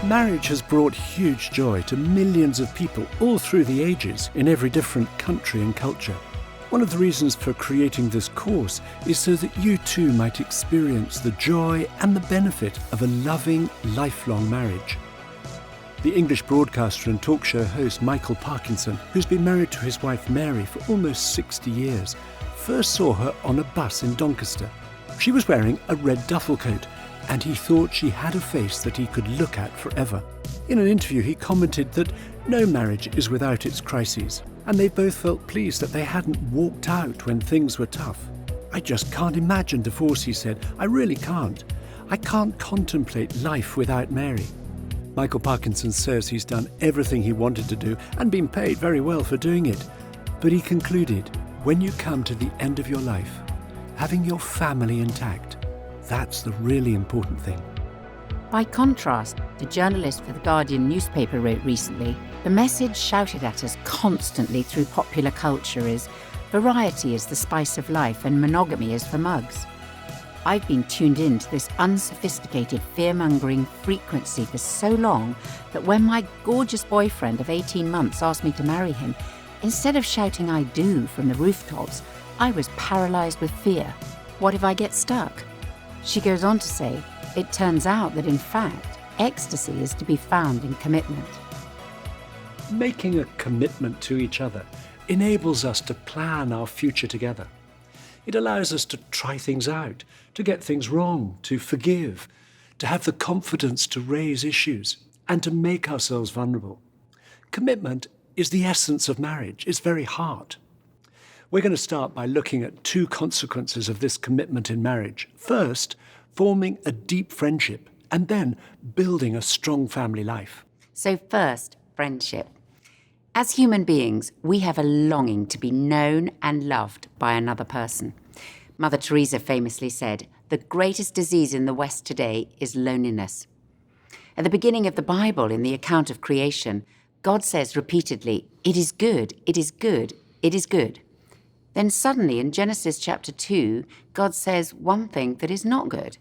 Marriage has brought huge joy to millions of people all through the ages in every different country and culture. One of the reasons for creating this course is so that you too might experience the joy and the benefit of a loving, lifelong marriage. The English broadcaster and talk show host Michael Parkinson, who's been married to his wife Mary for almost 60 years, first saw her on a bus in Doncaster. She was wearing a red duffel coat, and he thought she had a face that he could look at forever. In an interview, he commented that no marriage is without its crises, and they both felt pleased that they hadn't walked out when things were tough. "I just can't imagine divorce," he said. "I really can't. I can't contemplate life without Mary." Michael Parkinson says he's done everything he wanted to do and been paid very well for doing it. But he concluded, when you come to the end of your life, having your family intact, that's the really important thing. By contrast, the journalist for The Guardian newspaper wrote recently, the message shouted at us constantly through popular culture is, variety is the spice of life and monogamy is for mugs. I've been tuned in to this unsophisticated, fear-mongering frequency for so long that when my gorgeous boyfriend of 18 months asked me to marry him, instead of shouting "I do" from the rooftops, I was paralysed with fear. What if I get stuck? She goes on to say, it turns out that in fact, ecstasy is to be found in commitment. Making a commitment to each other enables us to plan our future together. It allows us to try things out, to get things wrong, to forgive, to have the confidence to raise issues, and to make ourselves vulnerable. Commitment is the essence of marriage, its very heart. We're going to start by looking at two consequences of this commitment in marriage. First, forming a deep friendship, and then building a strong family life. So first, friendship. As human beings, we have a longing to be known and loved by another person. Mother Teresa famously said, the greatest disease in the West today is loneliness. At the beginning of the Bible, in the account of creation, God says repeatedly, it is good, it is good, it is good. Then suddenly in Genesis chapter 2, God says one thing that is not good.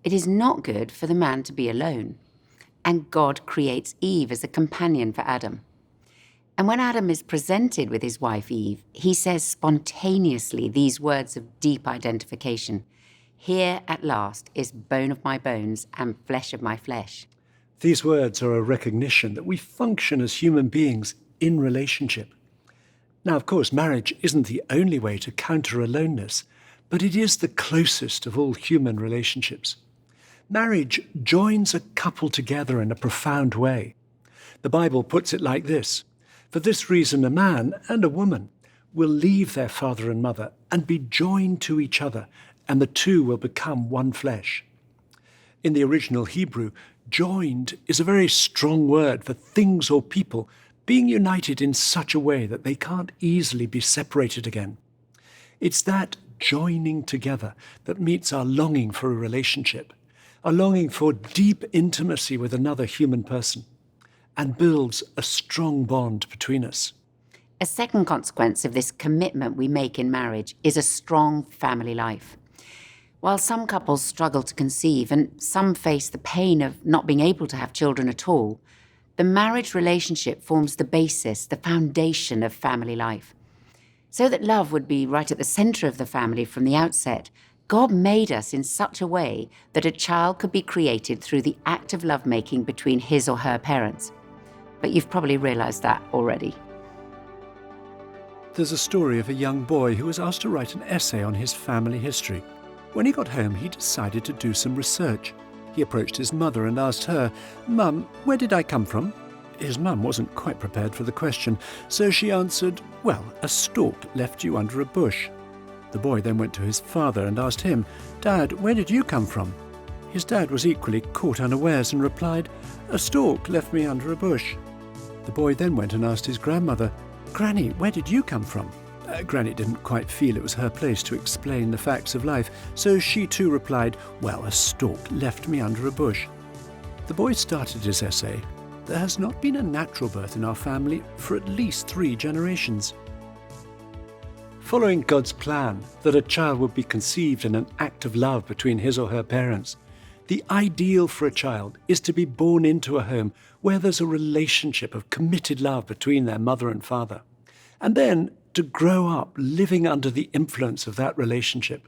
It is not good for the man to be alone. And God creates Eve as a companion for Adam. And when Adam is presented with his wife Eve, he says spontaneously these words of deep identification. Here at last is bone of my bones and flesh of my flesh. These words are a recognition that we function as human beings in relationship. Now, of course, marriage isn't the only way to counter aloneness, but it is the closest of all human relationships. Marriage joins a couple together in a profound way. The Bible puts it like this: for this reason, a man and a woman will leave their father and mother and be joined to each other, and the two will become one flesh. In the original Hebrew, joined is a very strong word for things or people being united in such a way that they can't easily be separated again. It's that joining together that meets our longing for a relationship, a longing for deep intimacy with another human person, and builds a strong bond between us. A second consequence of this commitment we make in marriage is a strong family life. While some couples struggle to conceive and some face the pain of not being able to have children at all, the marriage relationship forms the basis, the foundation of family life. So that love would be right at the center of the family from the outset, God made us in such a way that a child could be created through the act of lovemaking between his or her parents. But you've probably realized that already. There's a story of a young boy who was asked to write an essay on his family history. When he got home, he decided to do some research. He approached his mother and asked her, "Mum, where did I come from?" His mum wasn't quite prepared for the question, so she answered, "Well, a stork left you under a bush." The boy then went to his father and asked him, "Dad, where did you come from?" His dad was equally caught unawares and replied, "A stork left me under a bush." The boy then went and asked his grandmother, "Granny, where did you come from?" Granny didn't quite feel it was her place to explain the facts of life, so she too replied, "Well, a stork left me under a bush." The boy started his essay, "There has not been a natural birth in our family for at least 3 generations." Following God's plan that a child would be conceived in an act of love between his or her parents, The ideal for a child is to be born into a home where there's a relationship of committed love between their mother and father, and then to grow up living under the influence of that relationship.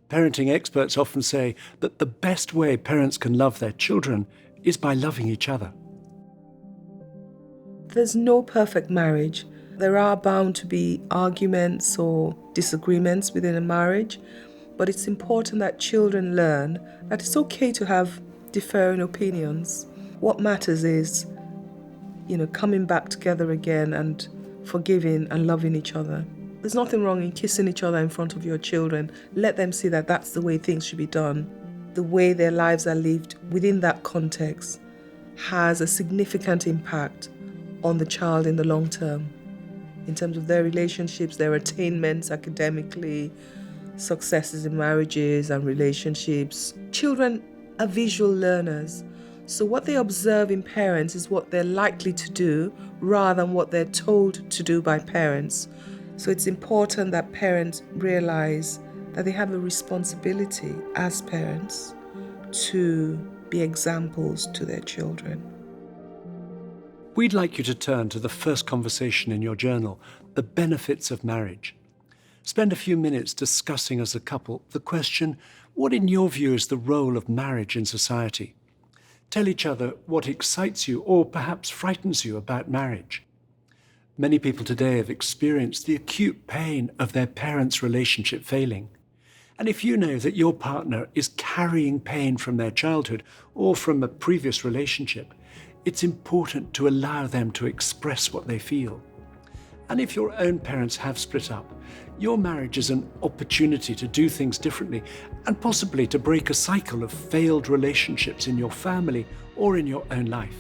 Parenting experts often say that the best way parents can love their children is by loving each other. There's no perfect marriage. There are bound to be arguments or disagreements within a marriage, but it's important that children learn that it's okay to have differing opinions. What matters is, coming back together again and forgiving and loving each other. There's nothing wrong in kissing each other in front of your children. Let them see that that's the way things should be done. The way their lives are lived within that context has a significant impact on the child in the long term, in terms of their relationships, their attainments academically, successes in marriages and relationships. Children are visual learners, so what they observe in parents is what they're likely to do rather than what they're told to do by parents. So it's important that parents realize that they have a responsibility as parents to be examples to their children. We'd like you to turn to the first conversation in your journal, The Benefits of Marriage. Spend a few minutes discussing as a couple the question, what in your view is the role of marriage in society? Tell each other what excites you or perhaps frightens you about marriage. Many people today have experienced the acute pain of their parents' relationship failing. And if you know that your partner is carrying pain from their childhood or from a previous relationship, it's important to allow them to express what they feel. And if your own parents have split up, your marriage is an opportunity to do things differently and possibly to break a cycle of failed relationships in your family or in your own life.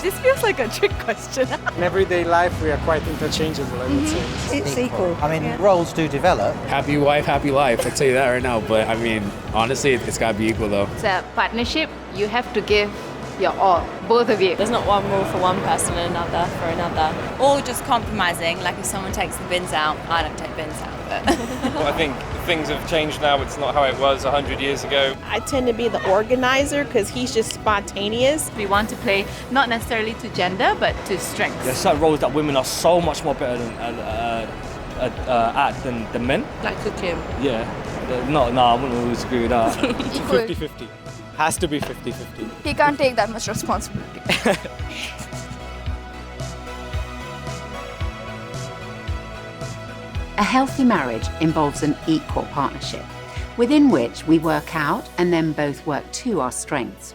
This feels like a trick question. In everyday life, we are quite interchangeable, I would say. It's equal. I mean, roles do develop. Happy wife, happy life. I tell you that right now. But I mean, honestly, it's got to be equal though. It's a partnership. You have to give your all, both of you. There's not one rule for one person and another for another. Or just compromising, like if someone takes the bins out, I don't take bins out. But well, I think things have changed now. It's not how it was 100 years ago. I tend to be the organizer because he's just spontaneous. We want to play not necessarily to gender, but to strengths. There's certain roles that women are so much more better at than men. Like cooking. Yeah. I wouldn't always agree with that. 50-50. Has to be 50-50. he can't take that much responsibility. A healthy marriage involves an equal partnership, within which we work out and then both work to our strengths.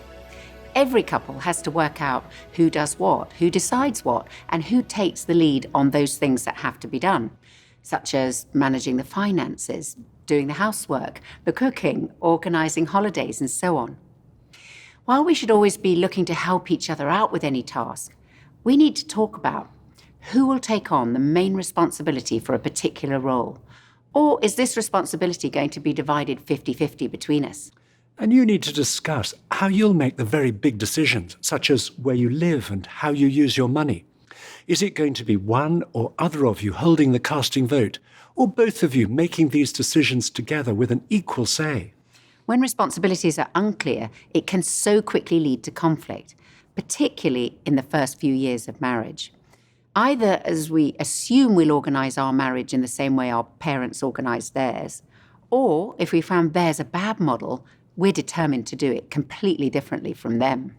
Every couple has to work out who does what, who decides what, and who takes the lead on those things that have to be done, such as managing the finances, doing the housework, the cooking, organising holidays, and so on. While we should always be looking to help each other out with any task, we need to talk about who will take on the main responsibility for a particular role? Or is this responsibility going to be divided 50-50 between us? And you need to discuss how you'll make the very big decisions, such as where you live and how you use your money. Is it going to be one or other of you holding the casting vote, or both of you making these decisions together with an equal say? When responsibilities are unclear, it can so quickly lead to conflict, particularly in the first few years of marriage. Either as we assume we'll organise our marriage in the same way our parents organised theirs, or if we found theirs a bad model, we're determined to do it completely differently from them.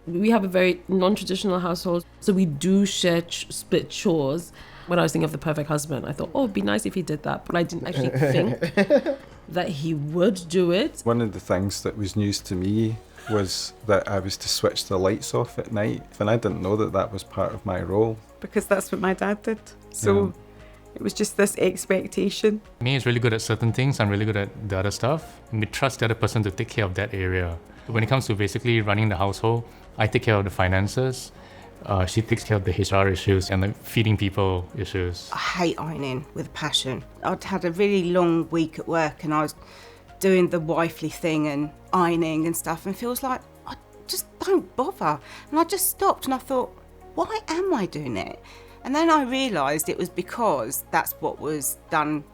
We have a very non-traditional household, so we do share split chores. When I was thinking of the perfect husband, I thought, it'd be nice if he did that, but I didn't actually think that he would do it. One of the things that was news to me was that I was to switch the lights off at night, and I didn't know that that was part of my role. Because that's what my dad did. So it was just this expectation. Me is really good at certain things, I'm really good at the other stuff. And we trust the other person to take care of that area. When it comes to basically running the household, I take care of the finances. She takes care of the HR issues and the feeding people issues. I hate ironing with a passion. I'd had a really long week at work and I was doing the wifely thing and ironing and stuff, and feels like I just don't bother. And I just stopped and I thought, why am I doing it? And then I realised it was because that's what was done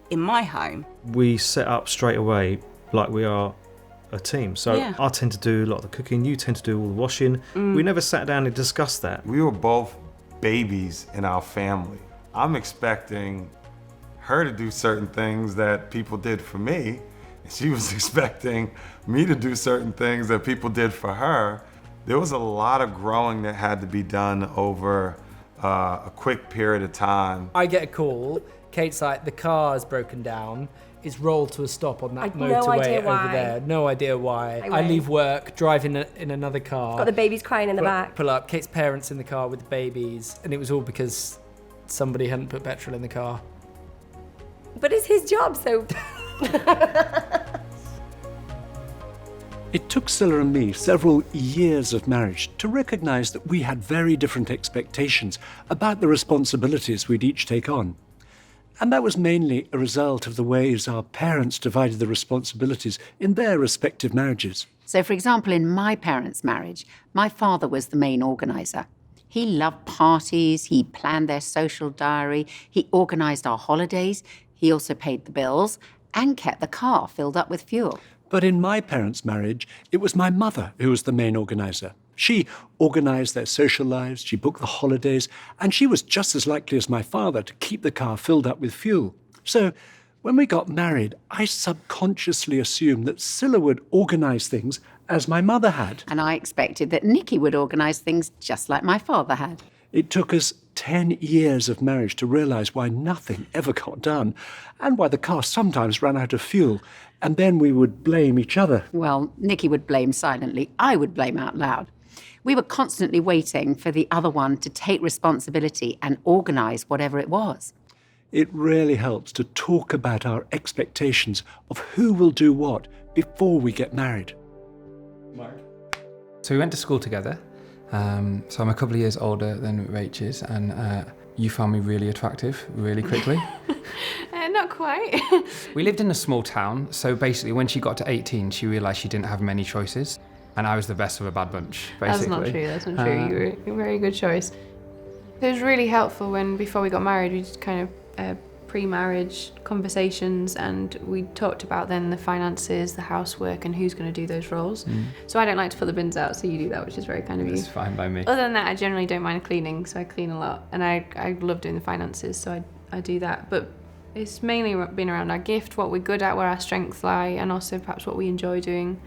in my home. We set up straight away like we are a team. So Yeah. I tend to do a lot of the cooking, you tend to do all the washing. We never sat down and discussed that. We were both babies in our family. I'm expecting her to do certain things that people did for me, and she was expecting me to do certain things that people did for her. There was a lot of growing that had to be done over a quick period of time. I get a call, Kate's like, the car's broken down. It's rolled to a stop on that I'd motorway no idea over why. there. No idea why. I I went. leave work, drive in another car. Got the babies crying in the back. Pull up, Kate's parents in the car with the babies, and it was all because somebody hadn't put petrol in the car. But it's his job, so... It took Scylla and me several years of marriage to recognise that we had very different expectations about the responsibilities we'd each take on. And that was mainly a result of the ways our parents divided the responsibilities in their respective marriages. So, for example, in my parents' marriage, my father was the main organiser. He loved parties, he planned their social diary, he organised our holidays, he also paid the bills and kept the car filled up with fuel. But in my parents' marriage, it was my mother who was the main organiser. She organised their social lives, she booked the holidays, and she was just as likely as my father to keep the car filled up with fuel. So, when we got married, I subconsciously assumed that Scylla would organise things as my mother had. And I expected that Nicky would organise things just like my father had. It took us 10 years of marriage to realise why nothing ever got done, and why the car sometimes ran out of fuel, and then we would blame each other. Well, Nicky would blame silently, I would blame out loud. We were constantly waiting for the other one to take responsibility and organise whatever it was. It really helps to talk about our expectations of who will do what before we get married. So we went to school together. So I'm a couple of years older than Rach is, and you found me really attractive really quickly. Not quite. We lived in a small town, so basically when she got to 18, she realised she didn't have many choices, and I was the best of a bad bunch, basically. That's not true. You were a very good choice. It was really helpful when, before we got married, we just kind of pre-marriage conversations, and we talked about then the finances, the housework, and who's going to do those roles. So I don't like to put the bins out, so you do that, which is very kind of you. That's fine by me. Other than that, I generally don't mind cleaning, so I clean a lot, and I love doing the finances, so I do that. But it's mainly been around our gift, what we're good at, where our strengths lie, and also perhaps what we enjoy doing.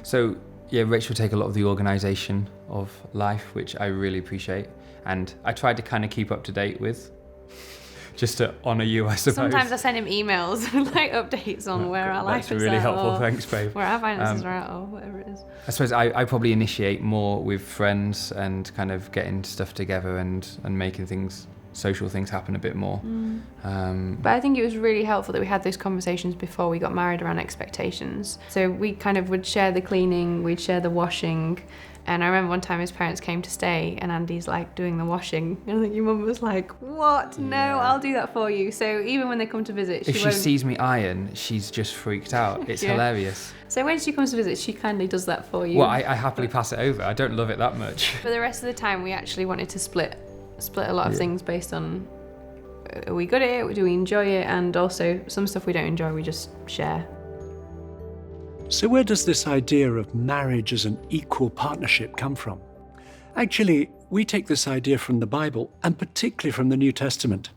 So Rach will take a lot of the organisation of life, which I really appreciate, and I tried to kind of keep up to date with, just to honour you, I suppose. Sometimes I send him emails with like updates on where our life is at. That's really helpful, thanks babe. Where our finances are at, or whatever it is. I suppose I probably initiate more with friends and kind of getting stuff together and making social things happen a bit more. But I think it was really helpful that we had those conversations before we got married around expectations. So we kind of would share the cleaning, we'd share the washing. And I remember one time his parents came to stay and Andy's like doing the washing. And I think your mum was like, what? No, I'll do that for you. So even when they come to visit, If she sees me iron, she's just freaked out. It's hilarious. So when she comes to visit, she kindly does that for you. Well, I happily pass it over. I don't love it that much. For the rest of the time, we actually wanted to split a lot of things based on, are we good at it, do we enjoy it, and also some stuff we don't enjoy, we just share. So where does this idea of marriage as an equal partnership come from? Actually, we take this idea from the Bible, and particularly from the New Testament.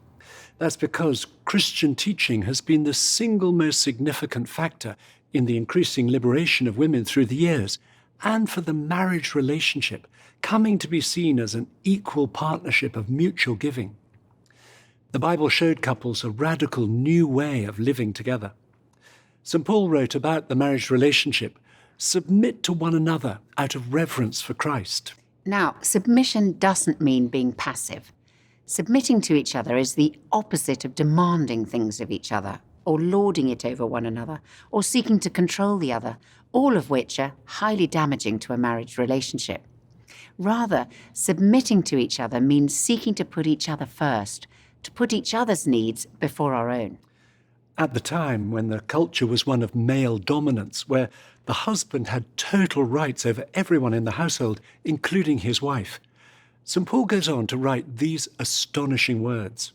That's because Christian teaching has been the single most significant factor in the increasing liberation of women through the years, and for the marriage relationship coming to be seen as an equal partnership of mutual giving. The Bible showed couples a radical new way of living together. St. Paul wrote about the marriage relationship, submit to one another out of reverence for Christ. Now, submission doesn't mean being passive. Submitting to each other is the opposite of demanding things of each other or lording it over one another, or seeking to control the other, all of which are highly damaging to a marriage relationship. Rather, submitting to each other means seeking to put each other first, to put each other's needs before our own. At the time when the culture was one of male dominance, where the husband had total rights over everyone in the household, including his wife, St. Paul goes on to write these astonishing words: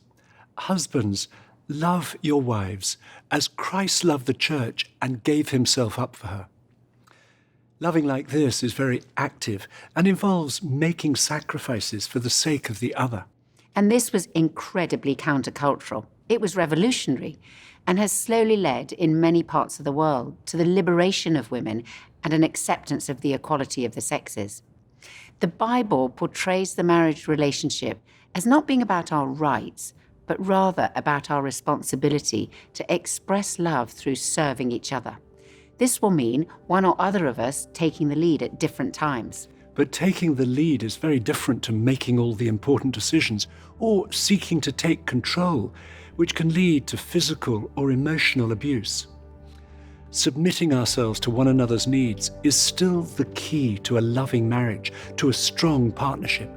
"Husbands, love your wives as Christ loved the church and gave himself up for her." Loving like this is very active and involves making sacrifices for the sake of the other. And this was incredibly countercultural. It was revolutionary and has slowly led in many parts of the world to the liberation of women and an acceptance of the equality of the sexes. The Bible portrays the marriage relationship as not being about our rights, but rather about our responsibility to express love through serving each other. This will mean one or other of us taking the lead at different times. But taking the lead is very different to making all the important decisions or seeking to take control, which can lead to physical or emotional abuse. Submitting ourselves to one another's needs is still the key to a loving marriage, to a strong partnership.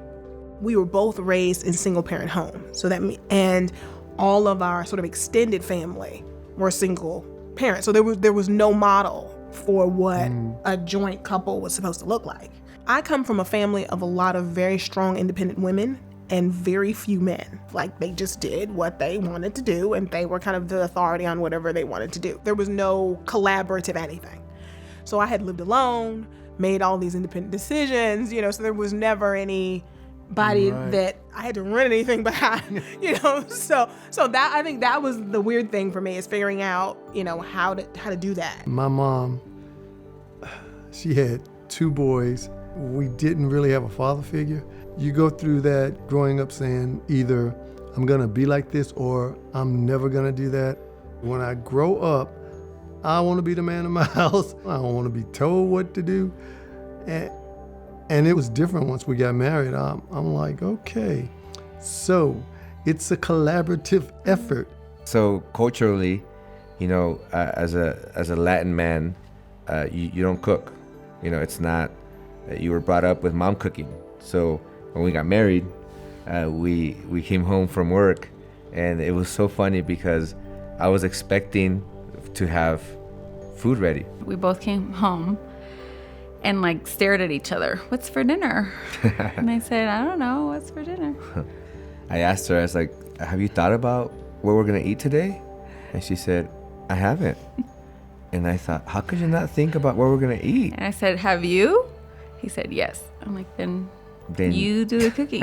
We were both raised in single-parent homes, and all of our sort of extended family were single parents. So there was no model for what a joint couple was supposed to look like. I come from a family of a lot of very strong independent women and very few men. Like, they just did what they wanted to do, and they were kind of the authority on whatever they wanted to do. There was no collaborative anything. So I had lived alone, made all these independent decisions, so there was never anybody that I had to run anything behind, So that, I think that was the weird thing for me, is figuring out, how to do that. My mom, she had 2 boys. We didn't really have a father figure. You go through that growing up saying either I'm gonna be like this or I'm never gonna do that. When I grow up, I wanna be the man in my house. I don't wanna be told what to do. And it was different once we got married. I'm like, okay, so it's a collaborative effort. So culturally, as a Latin man, you don't cook. It's not, you were brought up with mom cooking. So when we got married, we came home from work, and it was so funny because I was expecting to have food ready. We both came home and stared at each other. What's for dinner? And I said, I don't know, what's for dinner? I asked her, I was like, have you thought about what we're gonna eat today? And she said, I haven't. And I thought, how could you not think about what we're gonna eat? And I said, have you? He said, yes. I'm like, then you do the cooking.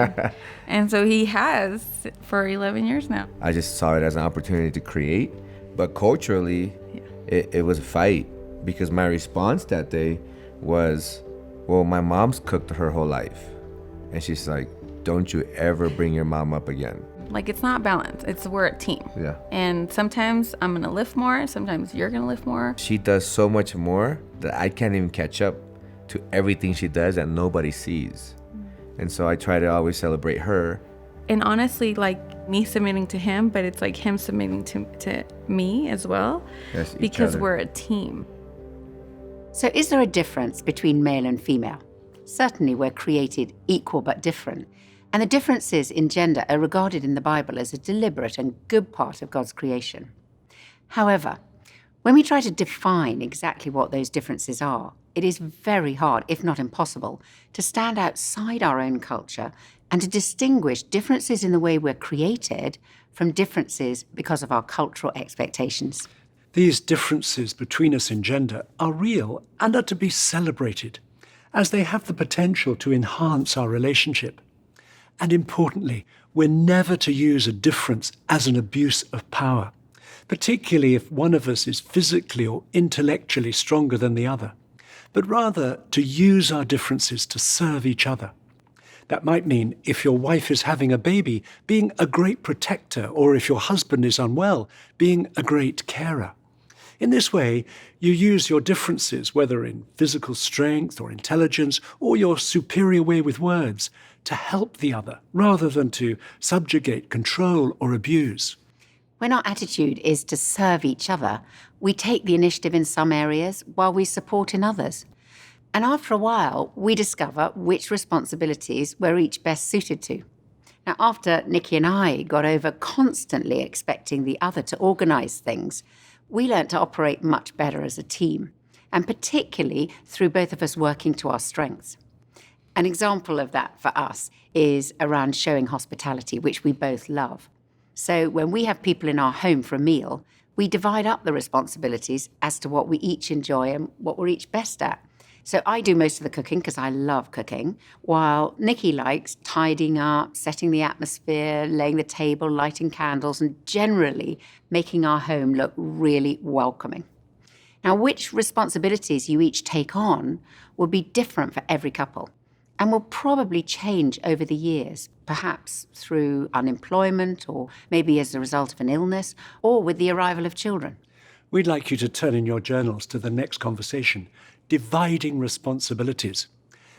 And so he has for 11 years now. I just saw it as an opportunity to create. But culturally, it was a fight, because my response that day was, well, my mom's cooked her whole life. And she's like, don't you ever bring your mom up again. It's not balanced. We're a team. Yeah. And sometimes I'm going to lift more. Sometimes you're going to lift more. She does so much more that I can't even catch up to everything she does that nobody sees. And so I try to always celebrate her. And honestly, me submitting to him, but it's him submitting to me as well. Yes, because we're a team. So is there a difference between male and female? Certainly we're created equal but different. And the differences in gender are regarded in the Bible as a deliberate and good part of God's creation. However, when we try to define exactly what those differences are, it is very hard, if not impossible, to stand outside our own culture and to distinguish differences in the way we're created from differences because of our cultural expectations. These differences between us in gender are real and are to be celebrated, as they have the potential to enhance our relationship. And importantly, we're never to use a difference as an abuse of power, particularly if one of us is physically or intellectually stronger than the other, but rather to use our differences to serve each other. That might mean if your wife is having a baby, being a great protector, or if your husband is unwell, being a great carer. In this way, you use your differences, whether in physical strength or intelligence, or your superior way with words, to help the other, rather than to subjugate, control, or abuse. When our attitude is to serve each other, we take the initiative in some areas while we support in others. And after a while, we discover which responsibilities we're each best suited to. Now, after Nikki and I got over constantly expecting the other to organise things, we learnt to operate much better as a team, and particularly through both of us working to our strengths. An example of that for us is around showing hospitality, which we both love. So when we have people in our home for a meal, we divide up the responsibilities as to what we each enjoy and what we're each best at. So I do most of the cooking because I love cooking, while Nikki likes tidying up, setting the atmosphere, laying the table, lighting candles, and generally making our home look really welcoming. Now, which responsibilities you each take on will be different for every couple and will probably change over the years, perhaps through unemployment or maybe as a result of an illness or with the arrival of children. We'd like you to turn in your journals to the next conversation, Dividing Responsibilities,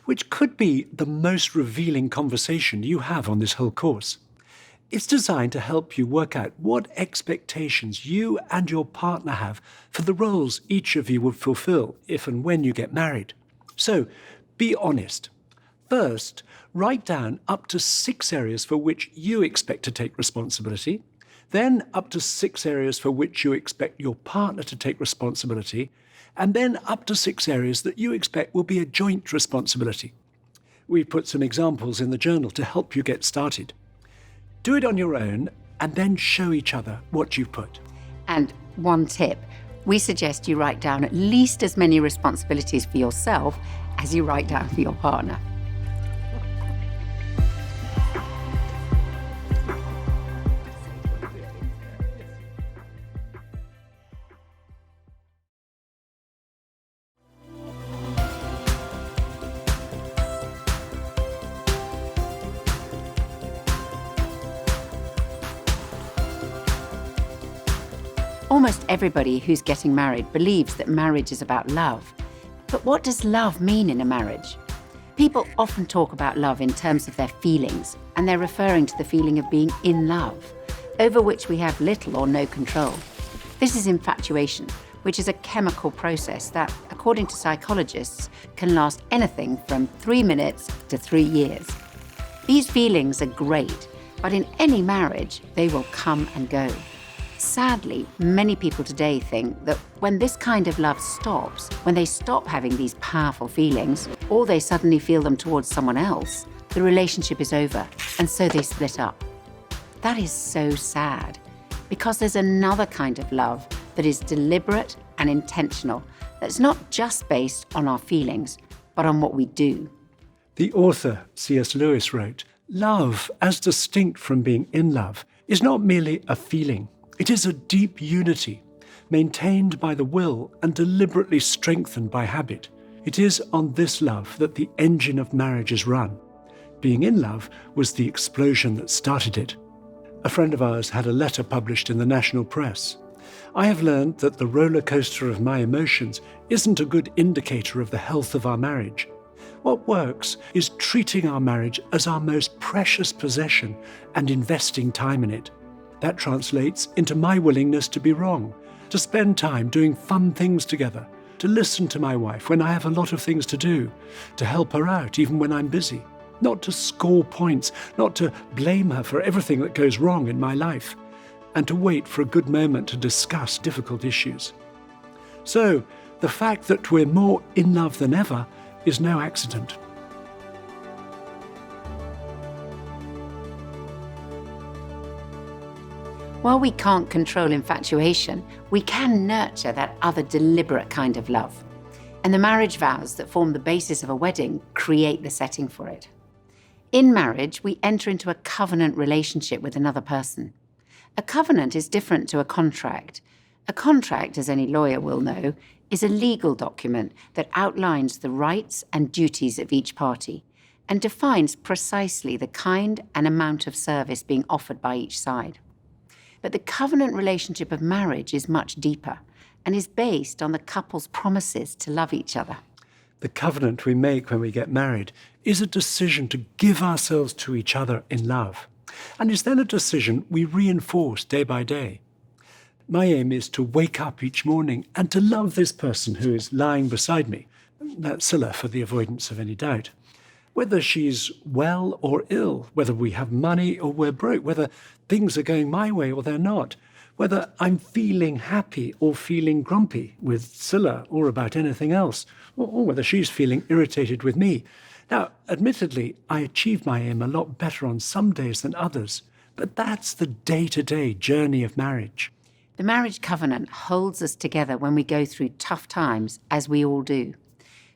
which could be the most revealing conversation you have on this whole course. It's designed to help you work out what expectations you and your partner have for the roles each of you would fulfill if and when you get married. So, be honest. First, write down up to 6 areas for which you expect to take responsibility, then up to 6 areas for which you expect your partner to take responsibility, and then up to 6 areas that you expect will be a joint responsibility. We've put some examples in the journal to help you get started. Do it on your own and then show each other what you've put. And one tip, we suggest you write down at least as many responsibilities for yourself as you write down for your partner. Almost everybody who's getting married believes that marriage is about love. But what does love mean in a marriage? People often talk about love in terms of their feelings, and they're referring to the feeling of being in love, over which we have little or no control. This is infatuation, which is a chemical process that, according to psychologists, can last anything from 3 minutes to 3 years. These feelings are great, but in any marriage, they will come and go. Sadly, many people today think that when this kind of love stops, when they stop having these powerful feelings, or they suddenly feel them towards someone else, the relationship is over, and so they split up. That is so sad, because there's another kind of love that is deliberate and intentional, that's not just based on our feelings, but on what we do. The author, C.S. Lewis, wrote, "Love, as distinct from being in love, is not merely a feeling. It is a deep unity, maintained by the will and deliberately strengthened by habit. It is on this love that the engine of marriage is run. Being in love was the explosion that started it." A friend of ours had a letter published in the national press. "I have learned that the roller coaster of my emotions isn't a good indicator of the health of our marriage. What works is treating our marriage as our most precious possession and investing time in it. That translates into my willingness to be wrong, to spend time doing fun things together, to listen to my wife when I have a lot of things to do, to help her out even when I'm busy, not to score points, not to blame her for everything that goes wrong in my life, and to wait for a good moment to discuss difficult issues." So, the fact that we're more in love than ever is no accident. While we can't control infatuation, we can nurture that other deliberate kind of love. And the marriage vows that form the basis of a wedding create the setting for it. In marriage, we enter into a covenant relationship with another person. A covenant is different to a contract. A contract, as any lawyer will know, is a legal document that outlines the rights and duties of each party and defines precisely the kind and amount of service being offered by each side. But the covenant relationship of marriage is much deeper and is based on the couple's promises to love each other. The covenant we make when we get married is a decision to give ourselves to each other in love, and is then a decision we reinforce day by day. My aim is to wake up each morning and to love this person who is lying beside me. That's Scylla, for the avoidance of any doubt. Whether she's well or ill, whether we have money or we're broke, whether things are going my way or they're not, whether I'm feeling happy or feeling grumpy with Scylla or about anything else, or whether she's feeling irritated with me. Now, admittedly, I achieve my aim a lot better on some days than others, but that's the day-to-day journey of marriage. The marriage covenant holds us together when we go through tough times, as we all do.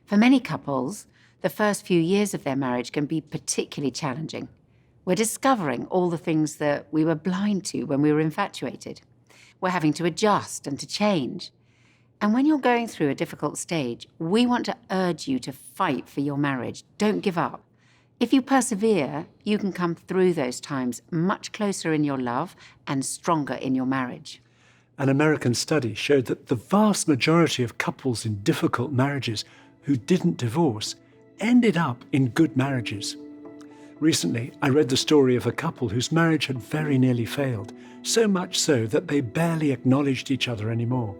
For many couples, the first few years of their marriage can be particularly challenging. We're discovering all the things that we were blind to when we were infatuated. We're having to adjust and to change. And when you're going through a difficult stage, we want to urge you to fight for your marriage. Don't give up. If you persevere, you can come through those times much closer in your love and stronger in your marriage. An American study showed that the vast majority of couples in difficult marriages who didn't divorce ended up in good marriages. Recently, I read the story of a couple whose marriage had very nearly failed, so much so that they barely acknowledged each other anymore.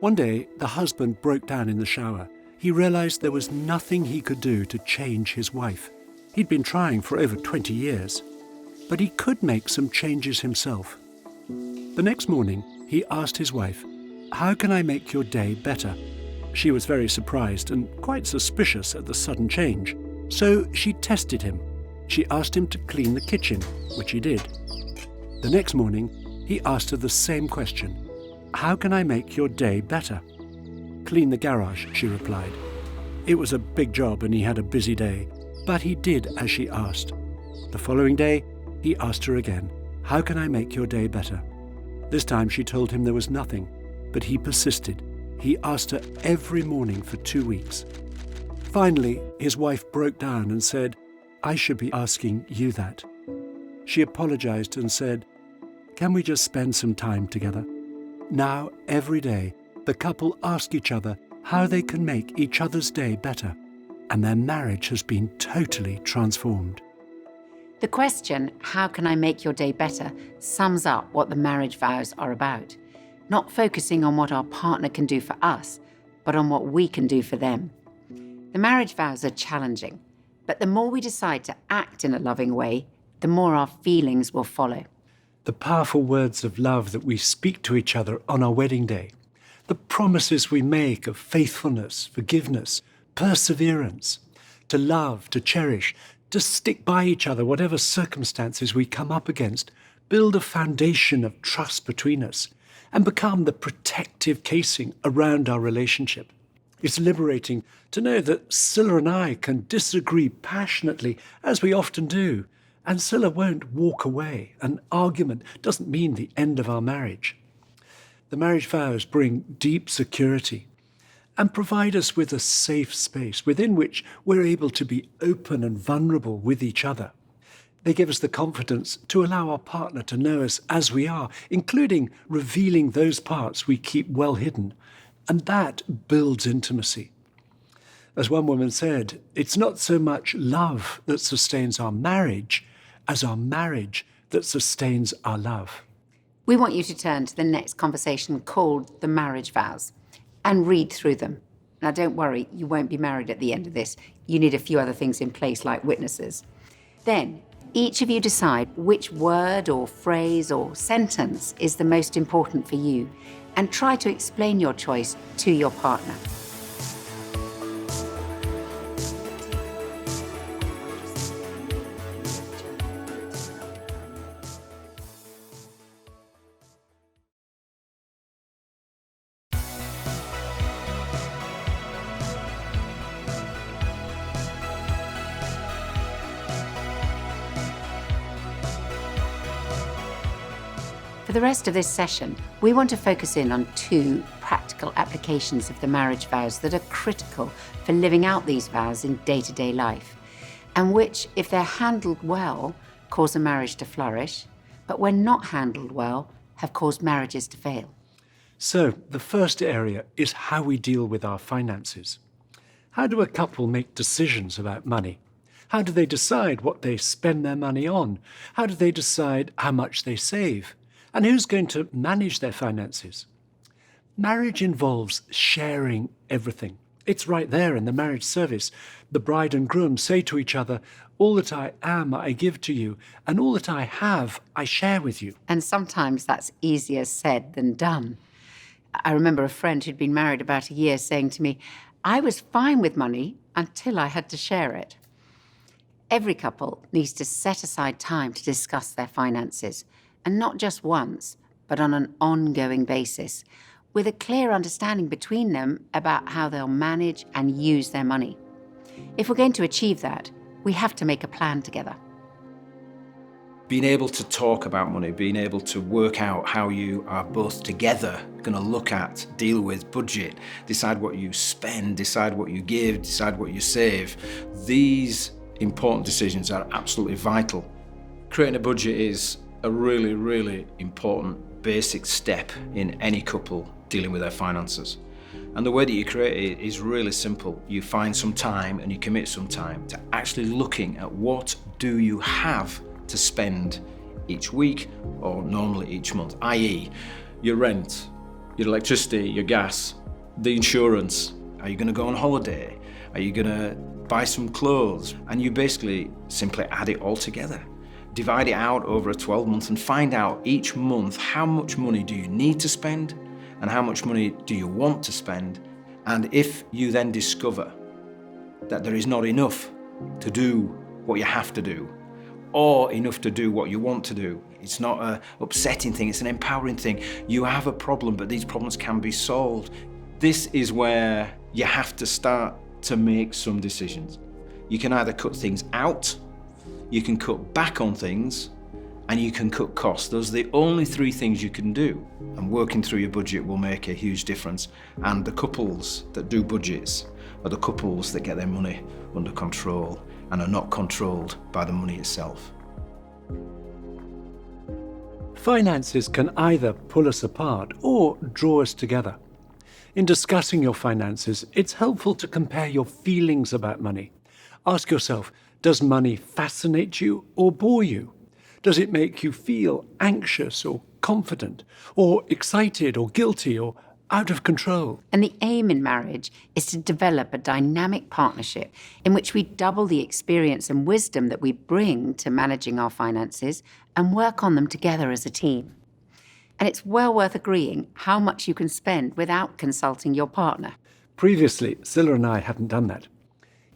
One day, the husband broke down in the shower. He realized there was nothing he could do to change his wife. He'd been trying for over 20 years, but he could make some changes himself. The next morning, he asked his wife, "How can I make your day better?" She was very surprised and quite suspicious at the sudden change, so she tested him. She asked him to clean the kitchen, which he did. The next morning, he asked her the same question. "How can I make your day better?" "Clean the garage," she replied. It was a big job and he had a busy day, but he did as she asked. The following day, he asked her again, "How can I make your day better?" This time she told him there was nothing, but he persisted. He asked her every morning for 2 weeks. Finally, his wife broke down and said, "I should be asking you that." She apologized and said, "Can we just spend some time together?" Now, every day, the couple ask each other how they can make each other's day better, and their marriage has been totally transformed. The question, "How can I make your day better?" sums up what the marriage vows are about. Not focusing on what our partner can do for us, but on what we can do for them. The marriage vows are challenging, but the more we decide to act in a loving way, the more our feelings will follow. The powerful words of love that we speak to each other on our wedding day, the promises we make of faithfulness, forgiveness, perseverance, to love, to cherish, to stick by each other whatever circumstances we come up against, build a foundation of trust between us, and become the protective casing around our relationship. It's liberating to know that Scylla and I can disagree passionately, as we often do, and Scylla won't walk away. An argument doesn't mean the end of our marriage. The marriage vows bring deep security and provide us with a safe space within which we're able to be open and vulnerable with each other. They give us the confidence to allow our partner to know us as we are, including revealing those parts we keep well hidden, and that builds intimacy. As one woman said, it's not so much love that sustains our marriage as our marriage that sustains our love. We want you to turn to the next conversation called The Marriage Vows and read through them. Now, don't worry, you won't be married at the end of this. You need a few other things in place, like witnesses. Then, each of you decide which word or phrase or sentence is the most important for you, and try to explain your choice to your partner. For the rest of this session, we want to focus in on 2 practical applications of the marriage vows that are critical for living out these vows in day-to-day life, and which, if they're handled well, cause a marriage to flourish, but when not handled well, have caused marriages to fail. So, the first area is how we deal with our finances. How do a couple make decisions about money? How do they decide what they spend their money on? How do they decide how much they save? And who's going to manage their finances? Marriage involves sharing everything. It's right there in the marriage service. The bride and groom say to each other, all that I am, I give to you, and all that I have, I share with you. And sometimes that's easier said than done. I remember a friend who'd been married about a year saying to me, I was fine with money until I had to share it. Every couple needs to set aside time to discuss their finances, and not just once, but on an ongoing basis, with a clear understanding between them about how they'll manage and use their money. If we're going to achieve that, we have to make a plan together. Being able to talk about money, being able to work out how you are both together going to look at, deal with, budget, decide what you spend, decide what you give, decide what you save. These important decisions are absolutely vital. Creating a budget is a really, really important basic step in any couple dealing with their finances. And the way that you create it is really simple. You find some time and you commit some time to actually looking at what do you have to spend each week or normally each month, i.e. your rent, your electricity, your gas, the insurance. Are you going to go on holiday? Are you going to buy some clothes? And you basically simply add it all together. Divide it out over a 12-month and find out each month how much money do you need to spend and how much money do you want to spend. And if you then discover that there is not enough to do what you have to do, or enough to do what you want to do, it's not an upsetting thing, it's an empowering thing. You have a problem, but these problems can be solved. This is where you have to start to make some decisions. You can either cut things out, you can cut back on things, and you can cut costs. Those are the only three things you can do. And working through your budget will make a huge difference. And the couples that do budgets are the couples that get their money under control and are not controlled by the money itself. Finances can either pull us apart or draw us together. In discussing your finances, it's helpful to compare your feelings about money. Ask yourself, does money fascinate you or bore you? Does it make you feel anxious or confident, or excited or guilty or out of control? And the aim in marriage is to develop a dynamic partnership in which we double the experience and wisdom that we bring to managing our finances and work on them together as a team. And it's well worth agreeing how much you can spend without consulting your partner. Previously, Scilla and I hadn't done that.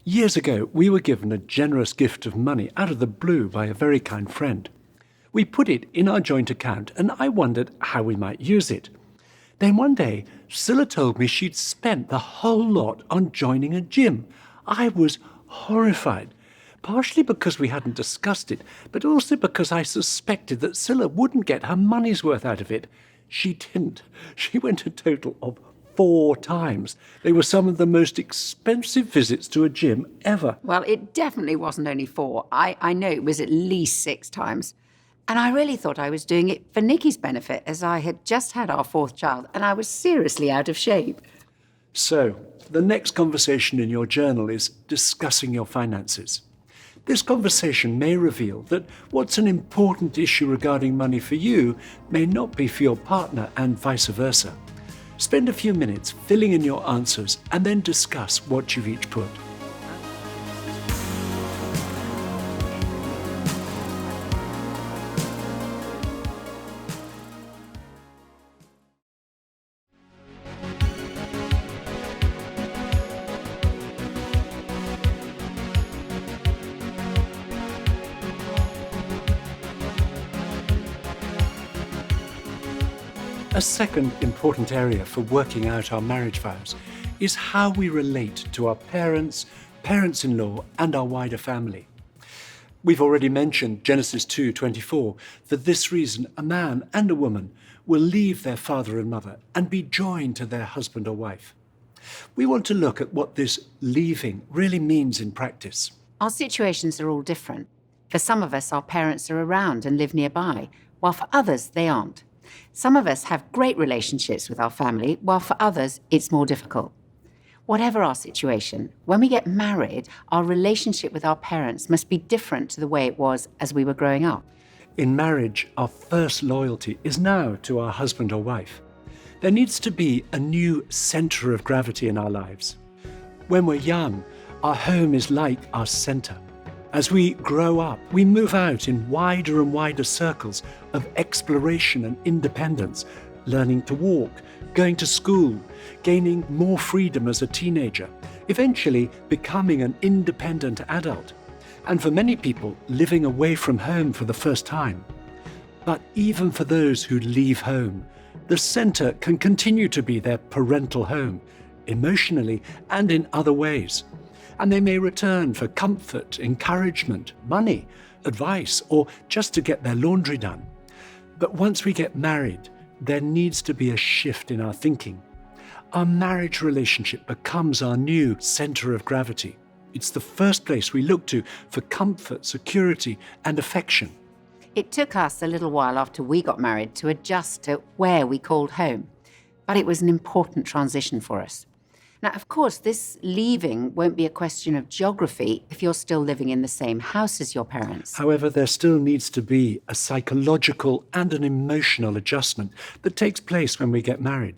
Years ago, we were given a generous gift of money out of the blue by a very kind friend. We put it in our joint account, and I wondered how we might use it. Then one day, Scilla told me she'd spent the whole lot on joining a gym. I was horrified, partially because we hadn't discussed it, but also because I suspected that Scilla wouldn't get her money's worth out of it. She didn't. She went a total of 4 times. They were some of the most expensive visits to a gym ever. Well, it definitely wasn't only 4. I know it was at least 6 times. And I really thought I was doing it for Nikki's benefit, as I had just had our 4th child and I was seriously out of shape. So, the next conversation in your journal is discussing your finances. This conversation may reveal that what's an important issue regarding money for you may not be for your partner, and vice versa. Spend a few minutes filling in your answers and then discuss what you've each put. A second important area for working out our marriage vows is how we relate to our parents, parents-in-law, and our wider family. We've already mentioned Genesis 2:24. For this reason, a man and a woman will leave their father and mother and be joined to their husband or wife. We want to look at what this leaving really means in practice. Our situations are all different. For some of us, our parents are around and live nearby, while for others, they aren't. Some of us have great relationships with our family, while for others, it's more difficult. Whatever our situation, when we get married, our relationship with our parents must be different to the way it was as we were growing up. In marriage, our first loyalty is now to our husband or wife. There needs to be a new centre of gravity in our lives. When we're young, our home is like our centre. As we grow up, we move out in wider and wider circles of exploration and independence, learning to walk, going to school, gaining more freedom as a teenager, eventually becoming an independent adult, and for many people, living away from home for the first time. But even for those who leave home, the centre can continue to be their parental home, emotionally and in other ways. And they may return for comfort, encouragement, money, advice, or just to get their laundry done. But once we get married, there needs to be a shift in our thinking. Our marriage relationship becomes our new centre of gravity. It's the first place we look to for comfort, security, and affection. It took us a little while after we got married to adjust to where we called home, but it was an important transition for us. Now, of course, this leaving won't be a question of geography if you're still living in the same house as your parents. However, there still needs to be a psychological and an emotional adjustment that takes place when we get married.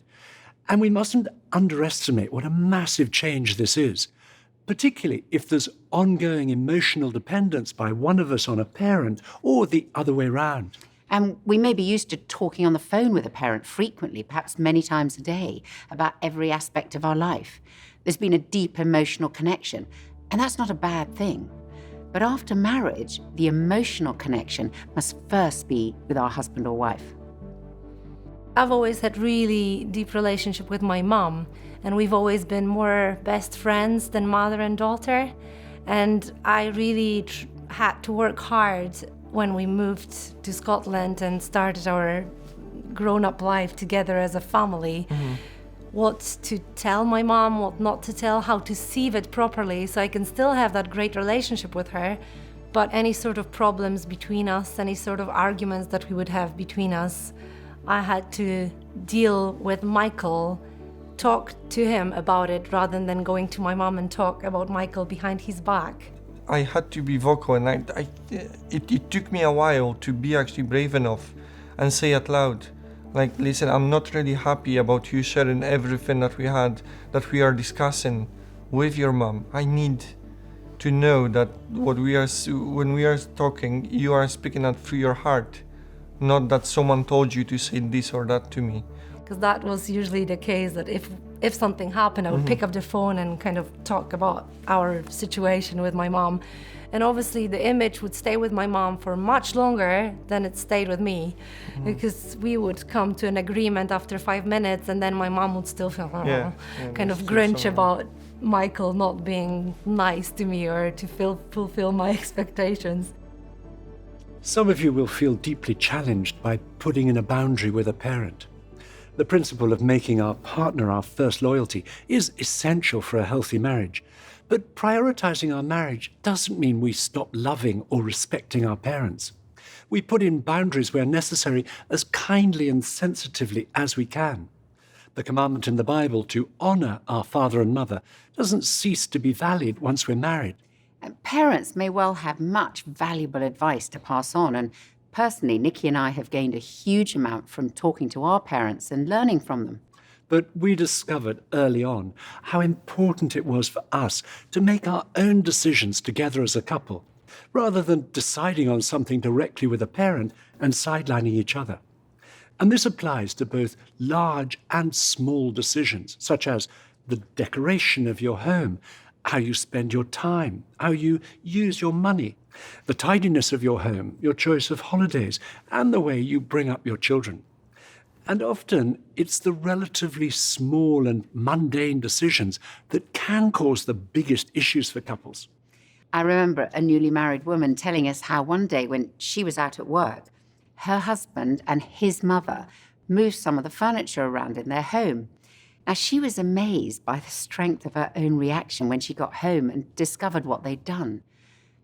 And we mustn't underestimate what a massive change this is, particularly if there's ongoing emotional dependence by one of us on a parent or the other way round. And we may be used to talking on the phone with a parent frequently, perhaps many times a day, about every aspect of our life. There's been a deep emotional connection, and that's not a bad thing. But after marriage, the emotional connection must first be with our husband or wife. I've always had really deep relationship with my mom, and we've always been more best friends than mother and daughter. And I really had to work hard when we moved to Scotland and started our grown-up life together as a family. What to tell my mom, what not to tell, how to sieve it properly so I can still have that great relationship with her. But any sort of problems between us, any sort of arguments that we would have between us, I had to deal with Michael, talk to him about it rather than going to my mom and talk about Michael behind his back. I had to be vocal, and it took me a while to be actually brave enough and say it loud, like, listen, I'm not really happy about you sharing everything that we are discussing with your mom. I need to know that when we are talking, you are speaking that through your heart, not that someone told you to say this or that to me. Because that was usually the case, that if something happened, I would pick up the phone and kind of talk about our situation with my mom. And obviously the image would stay with my mom for much longer than it stayed with me, because we would come to an agreement after 5 minutes, and then my mom would still feel kind of Grinch about Michael not being nice to me or to fulfill my expectations. Some of you will feel deeply challenged by putting in a boundary with a parent. The principle of making our partner our first loyalty is essential for a healthy marriage. But prioritizing our marriage doesn't mean we stop loving or respecting our parents. We put in boundaries where necessary as kindly and sensitively as we can. The commandment in the Bible to honor our father and mother doesn't cease to be valid once we're married. Parents may well have much valuable advice to pass on, and personally, Nikki and I have gained a huge amount from talking to our parents and learning from them. But we discovered early on how important it was for us to make our own decisions together as a couple, rather than deciding on something directly with a parent and sidelining each other. And this applies to both large and small decisions, such as the decoration of your home, how you spend your time, how you use your money, the tidiness of your home, your choice of holidays, and the way you bring up your children. And often it's the relatively small and mundane decisions that can cause the biggest issues for couples. I remember a newly married woman telling us how one day when she was out at work, her husband and his mother moved some of the furniture around in their home. Now, she was amazed by the strength of her own reaction when she got home and discovered what they'd done.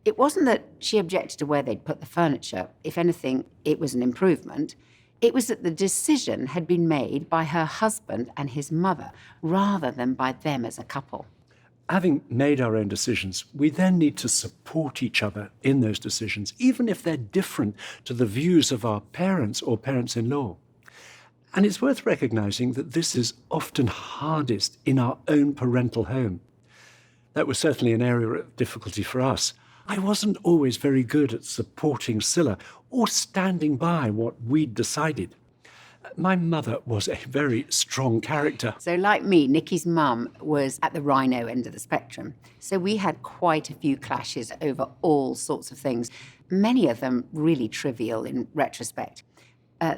It wasn't that she objected to where they'd put the furniture. If anything, it was an improvement. It was that the decision had been made by her husband and his mother, rather than by them as a couple. Having made our own decisions, we then need to support each other in those decisions, even if they're different to the views of our parents or parents-in-law. And it's worth recognizing that this is often hardest in our own parental home. That was certainly an area of difficulty for us. I wasn't always very good at supporting Scylla or standing by what we'd decided. My mother was a very strong character. So like me, Nikki's mum was at the rhino end of the spectrum. So we had quite a few clashes over all sorts of things, many of them really trivial in retrospect.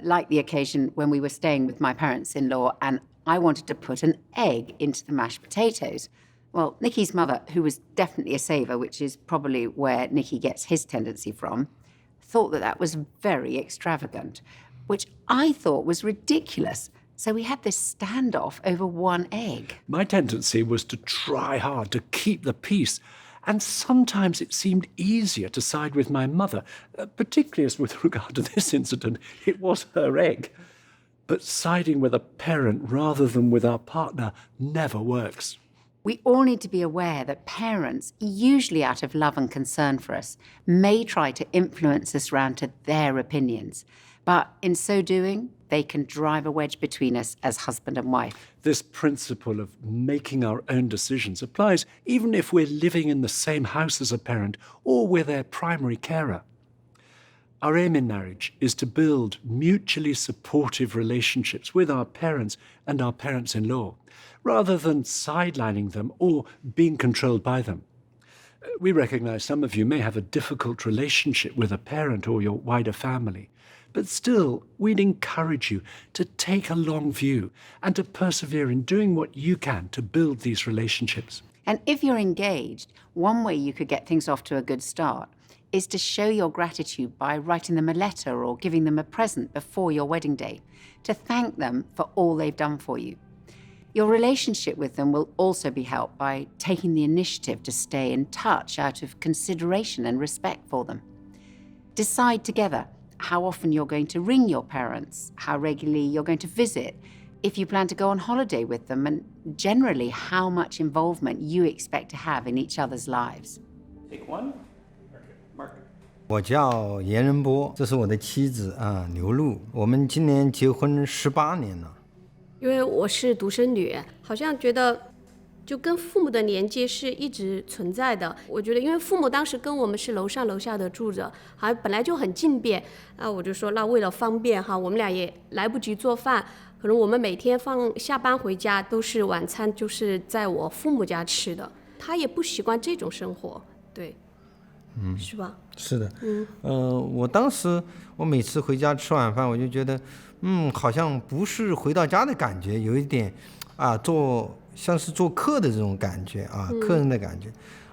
Like the occasion when we were staying with my parents-in-law and I wanted to put an egg into the mashed potatoes. Well, Nikki's mother, who was definitely a saver, which is probably where Nikki gets his tendency from, thought that that was very extravagant, which I thought was ridiculous. So we had this standoff over one egg. My tendency was to try hard to keep the peace, and sometimes it seemed easier to side with my mother, particularly as with regard to this incident, it was her egg. But siding with a parent rather than with our partner never works. We all need to be aware that parents, usually out of love and concern for us, may try to influence us round to their opinions. But in so doing, they can drive a wedge between us as husband and wife. This principle of making our own decisions applies even if we're living in the same house as a parent or we're their primary carer. Our aim in marriage is to build mutually supportive relationships with our parents and our parents-in-law, rather than sidelining them or being controlled by them. We recognize some of you may have a difficult relationship with a parent or your wider family, but still, we'd encourage you to take a long view and to persevere in doing what you can to build these relationships. And if you're engaged, one way you could get things off to a good start is to show your gratitude by writing them a letter or giving them a present before your wedding day, to thank them for all they've done for you. Your relationship with them will also be helped by taking the initiative to stay in touch out of consideration and respect for them. Decide together how often you're going to ring your parents, how regularly you're going to visit, if you plan to go on holiday with them, and generally how much involvement you expect to have in each other's lives. Take one. Mark. 我叫严仁波，这是我的妻子啊，刘露。我们今年结婚18年了。因为我是独生女，好像觉得就跟父母的连接是一直存在的。我觉得，因为父母当时跟我们是楼上楼下的住着，好像本来就很近便啊，我就说那为了方便哈，我们俩也来不及做饭，可能我们每天下班回家都是晚餐就是在我父母家吃的，他也不习惯这种生活，对，是吧？是的，我当时我每次回家吃晚饭，我就觉得，好像不是回到家的感觉，有一点像是做客的这种感觉啊，客人的感觉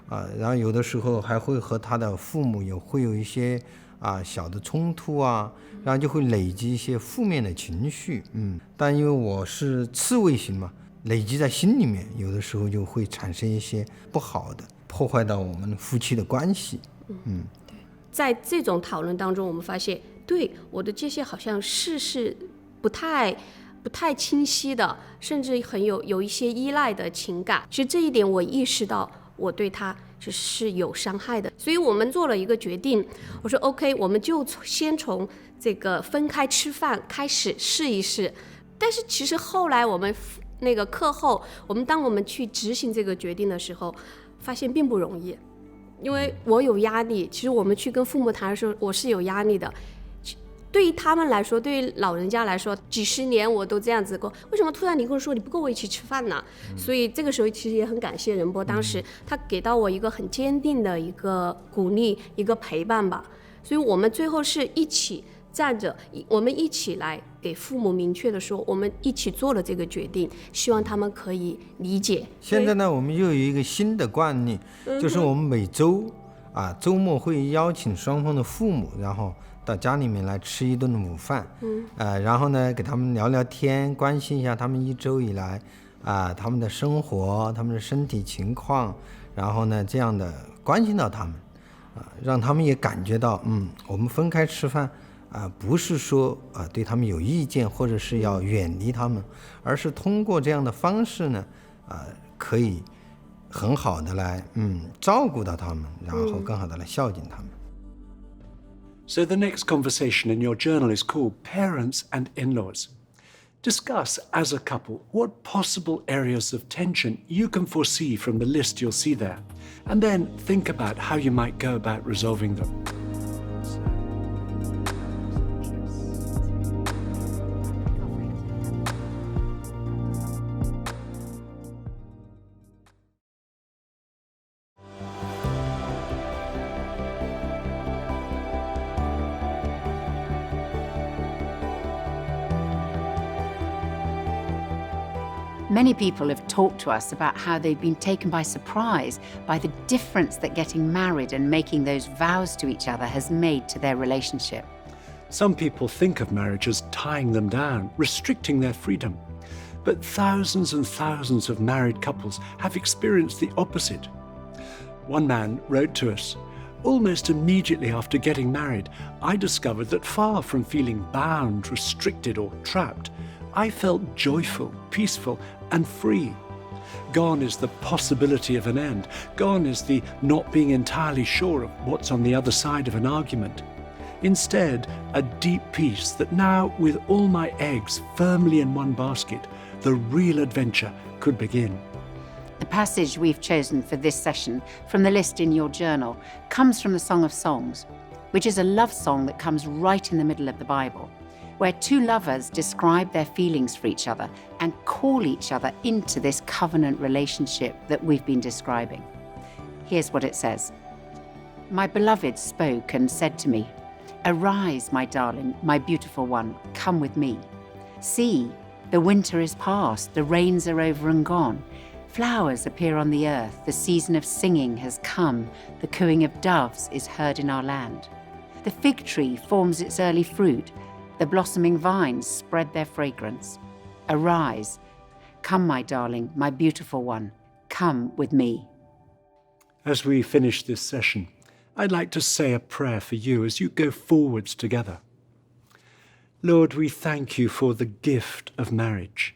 啊，然后有的时候还会和他的父母也会有一些小的冲突啊，然后就会累积一些负面的情绪，但因为我是刺猬型嘛，累积在心里面，有的时候就会产生一些不好的，破坏到我们夫妻的关系，对，在这种讨论当中，我们发现，对我的界限好像是不太清晰的，甚至很有一些依赖的情感。其实这一点我意识到，我对他是有伤害的，所以我们做了一个决定。我说 OK， 我们就先从这个分开吃饭开始试一试。但是其实后来我们那个课后，当我们去执行这个决定的时候，发现并不容易，因为我有压力。其实我们去跟父母谈的时候，我是有压力的。对于他们来说，对于老人家来说，几十年我都这样子过，为什么突然你跟我说你不跟我一起吃饭呢？所以这个时候其实也很感谢仁波，当时他给到我一个很坚定的一个鼓励，一个陪伴吧。所以我们最后是一起站着，我们一起来给父母明确的说，我们一起做了这个决定，希望他们可以理解。现在呢，我们又有一个新的惯例，就是我们每周周末会邀请双方的父母，然后到家里面来吃一顿午饭，然后呢给他们聊聊天，关心一下他们一周以来他们的生活，他们的身体情况，然后呢这样的关心到他们，让他们也感觉到我们分开吃饭不是说对他们有意见或者是要远离他们，而是通过这样的方式呢可以很好的来照顾到他们，然后更好的来孝敬他们。So the next conversation in your journal is called Parents and In-Laws. Discuss as a couple what possible areas of tension you can foresee from the list you'll see there, and then think about how you might go about resolving them. Many people have talked to us about how they've been taken by surprise by the difference that getting married and making those vows to each other has made to their relationship. Some people think of marriage as tying them down, restricting their freedom. But thousands and thousands of married couples have experienced the opposite. One man wrote to us, "Almost immediately after getting married, I discovered that far from feeling bound, restricted, or trapped, I felt joyful, peaceful, and free. Gone is the possibility of an end. Gone is the not being entirely sure of what's on the other side of an argument. Instead, a deep peace that now, with all my eggs firmly in one basket, the real adventure could begin." The passage we've chosen for this session from the list in your journal comes from the Song of Songs, which is a love song that comes right in the middle of the Bible, where two lovers describe their feelings for each other and call each other into this covenant relationship that we've been describing. Here's what it says. "My beloved spoke and said to me, 'Arise, my darling, my beautiful one, come with me. See, the winter is past, the rains are over and gone. Flowers appear on the earth, the season of singing has come, the cooing of doves is heard in our land. The fig tree forms its early fruit, the blossoming vines spread their fragrance. Arise, come, my darling, my beautiful one, come with me.'" As we finish this session, I'd like to say a prayer for you as you go forwards together. Lord, we thank you for the gift of marriage.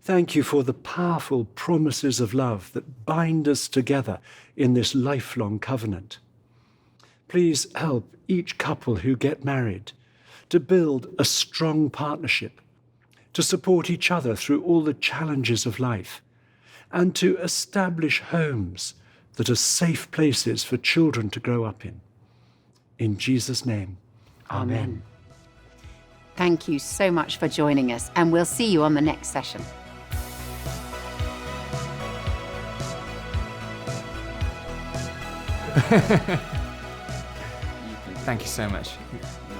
Thank you for the powerful promises of love that bind us together in this lifelong covenant. Please help each couple who get married to build a strong partnership, to support each other through all the challenges of life, and to establish homes that are safe places for children to grow up in. In Jesus' name, Amen. Thank you so much for joining us, and we'll see you on the next session. Thank you so much.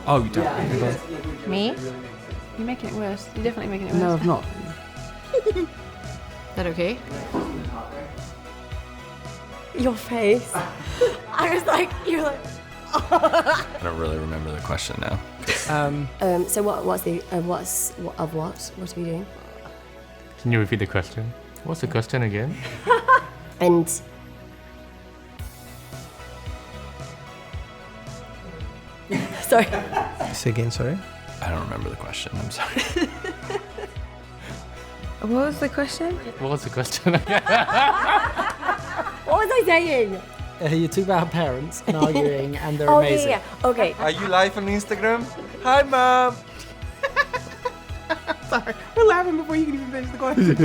Oh, you don't. Me? You're making it worse. You're definitely making it worse. No, I'm not. Is that okay? Your face. I was like, you're like. I don't really remember the question now. So what's what are we doing? Can you repeat the question? What's the question again? And sorry. Say again, sorry. I don't remember the question. I'm sorry. What was the question? What was the question again? What was I saying? You talk about parents and arguing, and they're amazing. Yeah. Okay. Are you live on Instagram? Hi, Mom. Sorry, we're laughing before you can even finish the question.